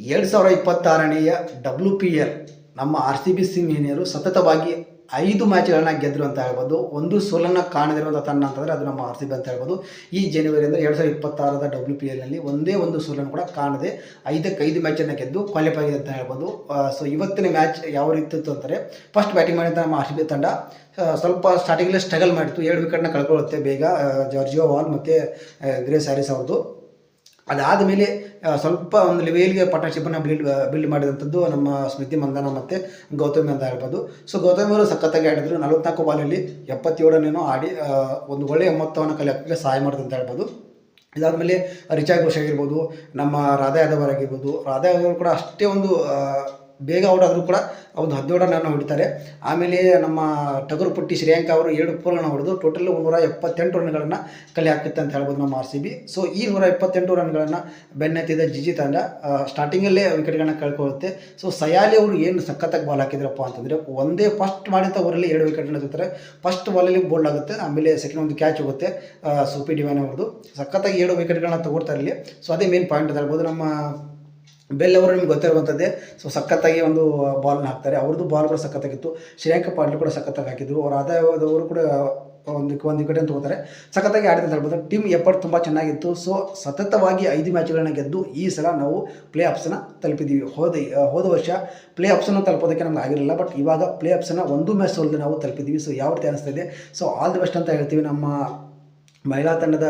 2026ನೇಯ WPL ನಮ್ಮ RCB ಸಿಂಹೇನಿಯರು ಸತತವಾಗಿ 5 ಮ್ಯಾಚ್ಗಳನ್ನು ಗೆದ್ದರು ಅಂತ ಹೇಳ್ಬೋದು. ಒಂದು ಸೋಲನ್ನು ಕಾಣದಿರುವಂಥ ತಂಡ ಅಂತಂದರೆ ಅದು ನಮ್ಮ RCB ಅಂತ ಹೇಳ್ಬೋದು. ಈ ಜನವರಿಯಿಂದ 2026ರ WPLನಲ್ಲಿ ಒಂದೇ ಒಂದು ಸೋಲನ್ನು ಕೂಡ ಕಾಣದೆ 5 ಮ್ಯಾಚನ್ನು ಗೆದ್ದು ಕ್ವಾಲಿಫೈ ಆಗಿದೆ ಅಂತ ಹೇಳ್ಬೋದು. ಸೊ ಇವತ್ತಿನ ಮ್ಯಾಚ್ ಯಾವ ರೀತಿ ಇತ್ತು ಅಂತಾರೆ, ಫಸ್ಟ್ ಬ್ಯಾಟಿಂಗ್ ಮಾಡಿದಂಥ ನಮ್ಮ RCB ತಂಡ ಸ್ವಲ್ಪ ಸ್ಟಾರ್ಟಿಂಗಲ್ಲೇ ಸ್ಟ್ರಗಲ್ ಮಾಡಿತ್ತು. 2 ವಿಕೆಟ್ನ ಕಳ್ಕೊಳ್ಳುತ್ತೆ ಬೇಗ ಜಾರ್ಜಿಯೋ ವಾಲ್ ಮತ್ತು ಗ್ರೇಸ್ ಹ್ಯಾರಿಸ್ ಅವ್ರದ್ದು. ಅದಾದ ಮೇಲೆ ಸ್ವಲ್ಪ ಒಂದು ಲೆವೆಲ್ಗೆ ಪಾರ್ಟ್ನರ್ಶಿಪ್ಪನ್ನು ಬಿಲ್ಡ್ ಮಾಡಿದಂಥದ್ದು ನಮ್ಮ ಸ್ಮೃತಿ ಮಂದನ ಮತ್ತು ಗೌತಮಿ ಅಂತ ಹೇಳ್ಬೋದು. ಸೊ ಗೌತಮಿ ಅವರು ಸಖತ್ತಾಗಿ ಆಡಿದ್ರು. 44 ಬಾಲಲ್ಲಿ 77 ಆಡಿ ಒಂದು ಒಳ್ಳೆಯ ಮೊತ್ತವನ್ನು ಕಲೆ ಹಾಕಲಿಕ್ಕೆ ಸಹಾಯ ಮಾಡಿದ್ರು ಅಂತ ಹೇಳ್ಬೋದು. ಇದಾದಮೇಲೆ ರಿಚಾ ಘೋಷ್ ಆಗಿರ್ಬೋದು, ನಮ್ಮ ರಾಧಾ ಯಾದವ್ ಆಗಿರ್ಬೋದು. ರಾಧಾ ಯಾದವ್ ಕೂಡ ಅಷ್ಟೇ ಒಂದು ಬೇಗ ಔಟ್ ಆದರೂ ಕೂಡ ಒಂದು 17 ರನ್ ಹೊಡಿತಾರೆ. ಆಮೇಲೆ ನಮ್ಮ ಟಗರು ಪುಟ್ಟಿ ಶ್ರೇಯಾಂಕ ಅವರು 7 4ಗಳನ್ನು ಹೊಡೆದು ಟೋಟಲ್ 178 ರನ್ಗಳನ್ನು ಕಲೆ ಹಾಕುತ್ತೆ ಅಂತ ಹೇಳ್ಬೋದು ನಮ್ಮ RCB. ಸೊ ಈ 178 ರನ್ಗಳನ್ನು ಬೆನ್ನತ್ತಿದ ಜಿಜಿ ತಂಡ ಸ್ಟಾರ್ಟಿಂಗಲ್ಲೇ ವಿಕೆಟ್ಗಳನ್ನ ಕಳ್ಕೊಳ್ಳುತ್ತೆ. ಸೊ ಸಯಾಲಿ ಅವರು ಏನು ಸಖತ್ತಾಗಿ ಬಾಲ್ ಹಾಕಿದ್ರಪ್ಪ ಅಂತಂದರೆ, ಒಂದೇ ಫಸ್ಟ್ ಮಾಡಿದ ಓವರಲ್ಲಿ 2 ವಿಕೆಟನ್ನು ತೆಗಿತಾರೆ. ಫಸ್ಟ್ ಬಾಲಲ್ಲಿ ಬೋಲ್ಡ್ ಆಗುತ್ತೆ, ಆಮೇಲೆ ಸೆಕೆಂಡ್ ಒಂದು ಕ್ಯಾಚ್ ಹೋಗುತ್ತೆ ಸೂಪಿ ಡಿವೈನ್ ಅವ್ರದ್ದು. ಸಖತ್ತಾಗಿ 7 ವಿಕೆಟ್ಗಳನ್ನ ತಗೊಳ್ತಾರೆ ಇಲ್ಲಿ. ಸೊ ಅದೇ ಮೇನ್ ಪಾಯಿಂಟ್ ಅಂತ ಹೇಳ್ಬೋದು. ನಮ್ಮ ಬೆಲ್ ಅವರು ನಿಮ್ಗೆ ಗೊತ್ತಿರುವಂಥದ್ದೇ. ಸೊ ಸಖತ್ತಾಗಿ ಒಂದು ಬಾಲ್ನ ಹಾಕ್ತಾರೆ. ಅವ್ರದ್ದು ಬಾಲ್ ಕೂಡ ಸಖತ್ತಾಗಿತ್ತು. ಶ್ರೇಯಾಂಕ ಪಾಟೀಲ್ ಕೂಡ ಸಖತ್ತಾಗಿ ಹಾಕಿದ್ರು. ಅವ್ರು ಆದಾಯದವರು ಕೂಡ ಒಂದು ವಿಕೆಟನ್ನು ತಗೋತಾರೆ. ಸಖತ್ತಾಗಿ ಆಡಿದೆ ಅಂತ ಹೇಳ್ಬೋದು. ಟೀಮ್ ಎಫರ್ಟ್ ತುಂಬ ಚೆನ್ನಾಗಿತ್ತು. ಸೊ ಸತತವಾಗಿ 5 ಮ್ಯಾಚ್ಗಳನ್ನ ಗೆದ್ದು ಈ ಸಲ ನಾವು ಪ್ಲೇ ಆಫ್ಸನ್ನು ತಲುಪಿದ್ದೀವಿ. ಹೋದ ವರ್ಷ ಪ್ಲೇ ಆಫ್ಸನ್ನು ತಲುಪೋದಕ್ಕೆ ನಮ್ಗೆ ಆಗಿರಲಿಲ್ಲ, ಬಟ್ ಇವಾಗ ಪ್ಲೇ ಆಫ್ಸನ್ನು 1 ಮ್ಯಾಚ್ ಸೋಲ್ದು ನಾವು ತಲುಪಿದ್ದೀವಿ. ಸೊ ಯಾವ ರೀತಿ ಅನಿಸ್ತಾ ಇದೆ? ಸೊ ಆಲ್ ದಿ ಬೆಸ್ಟ್ ಅಂತ ಹೇಳ್ತೀವಿ ನಮ್ಮ ಮಹಿಳಾ ತಂಡದ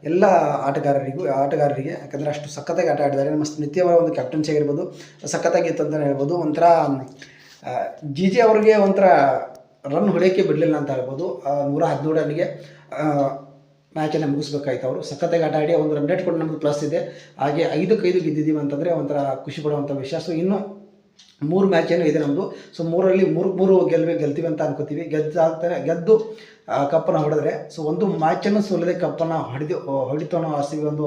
ಎಲ್ಲ ಆಟಗಾರರಿಗೆ, ಯಾಕಂದರೆ ಅಷ್ಟು ಸಖತ್ತಾಗಿ ಆಟ ಆಡಿದ್ದಾರೆ. ನಮ್ಮ ಸ್ಮೃತಿ ಅವರ ಒಂದು ಕ್ಯಾಪ್ಟನ್ಸಿ ಆಗಿರ್ಬೋದು ಸಖತ್ತಾಗಿತ್ತು ಅಂತಲೇ ಹೇಳ್ಬೋದು. ಒಂಥರ ಜಿಜಿ ಅವ್ರಿಗೆ ಒಂಥರ ರನ್ ಹೊಡೆಯೋಕ್ಕೆ ಬಿಡಲಿಲ್ಲ ಅಂತ ಹೇಳ್ಬೋದು. 117 ರನ್ನಿಗೆ ಮ್ಯಾಚನ್ನು ಮುಗಿಸ್ಬೇಕಾಯ್ತು. ಅವರು ಸಖತ್ತಾಗಿ ಆಟ ಆಡಿ ಒಂದು ರನ್ ರೇಟ್ ಕೂಡ ನಮಗೆ ಪ್ಲಸ್ ಇದೆ. ಹಾಗೆ 5-5 ಗೆದ್ದಿದ್ದೀವಿ ಅಂತಂದರೆ ಒಂಥರ ಖುಷಿ ಪಡುವಂಥ ವಿಷಯ. ಸೊ ಇನ್ನು 3 ಮ್ಯಾಚ್ ಏನೋ ಇದೆ ನಮ್ಮದು. ಸೊ 3ರಲ್ಲಿ 3 ಗೆಲ್ತೀವಿ ಅಂತ ಅನ್ಕೋತೀವಿ. ಗೆದ್ದು ಕಪ್ಪನ್ನು ಹೊಡೆದ್ರೆ, ಸೊ ಒಂದು ಮ್ಯಾಚನ್ನು ಸೋಲದೆ ಕಪ್ಪನ್ನು ಹೊಡಿತು ಅನ್ನೋ RCB ಒಂದು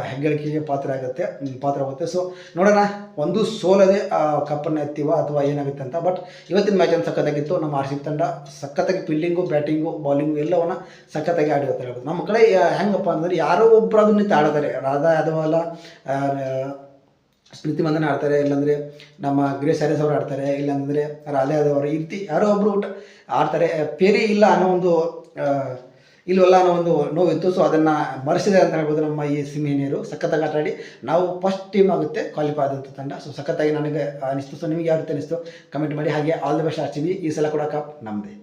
ಹೆಗ್ಗಳಿಕೆಗೆ ಪಾತ್ರ ಆಗುತ್ತೆ. ಸೊ ನೋಡೋಣ, ಒಂದು ಸೋಲದೆ ಕಪ್ಪನ್ನು ಎತ್ತೀವ ಅಥವಾ ಏನಾಗುತ್ತೆ ಅಂತ. ಬಟ್ ಇವತ್ತಿನ ಮ್ಯಾಚನ್ನು ಸಖತ್ತಾಗಿತ್ತು. ನಮ್ಮ RCB ತಂಡ ಸಖತ್ತಾಗಿ ಫೀಲ್ಡಿಂಗು, ಬ್ಯಾಟಿಂಗು, ಬಾಲಿಂಗು ಎಲ್ಲವನ್ನ ಸಖತ್ತಾಗಿ ಆಡಿರುತ್ತೆ ಹೇಳ್ಬೋದು. ನಮ್ಮ ಕಡೆ ಹೆಂಗಪ್ಪ ಅಂದರೆ, ಯಾರೋ ಒಬ್ಬರು ಅದನ್ನ ನಿಂತು ಆಡ್ತಾರೆ. ರಾಧಾ ಯಾದವ್ ಅಲ್ಲ, ಸ್ಮೃತಿ ಮಂದನ ಆಡ್ತಾರೆ, ಇಲ್ಲಾಂದರೆ ನಮ್ಮ ಗ್ರೇಸ್ ಹ್ಯಾರಿಸ್ ಅವರು ಆಡ್ತಾರೆ, ಇಲ್ಲಾಂದರೆ ರಾಧಾ ಯಾದವ್ ಅವರು, ಈ ರೀತಿ ಯಾರೋ ಒಬ್ಬರು ಆಡ್ತಾರೆ. ಪೇರಿ ಇಲ್ಲ ಅನ್ನೋ ಒಂದು ಇಲ್ಲವಲ್ಲ ಅನ್ನೋ ಒಂದು ನೋವಿತ್ತು. ಸೊ ಅದನ್ನು ಮರೆಸಿದೆ ಅಂತ ಹೇಳ್ಬೋದು ನಮ್ಮ ಈ ಸಿಂಹೇನಿಯರು. ಸಖತ್ತಾಗಿ ಆಟ ಆಡಿ ನಾವು ಫಸ್ಟ್ ಟೀಮ್ ಆಗುತ್ತೆ ಕ್ವಾಲಿಫೈ ಆದಂಥ ತಂಡ. ಸೊ ಸಖತ್ತಾಗಿ ನನಗೆ ಅನಿಸ್ತು. ಸೊ ನಿಮಗೆ ಯಾವ ರೀತಿ ಅನಿಸ್ತು ಕಮೆಂಟ್ ಮಾಡಿ. ಹಾಗೆ ಆಲ್ ದಿ ಬೆಸ್ಟ್ RCB. ಈ ಸಲ ಕೂಡ ಕಪ್ ನಮ್ಮದೇ.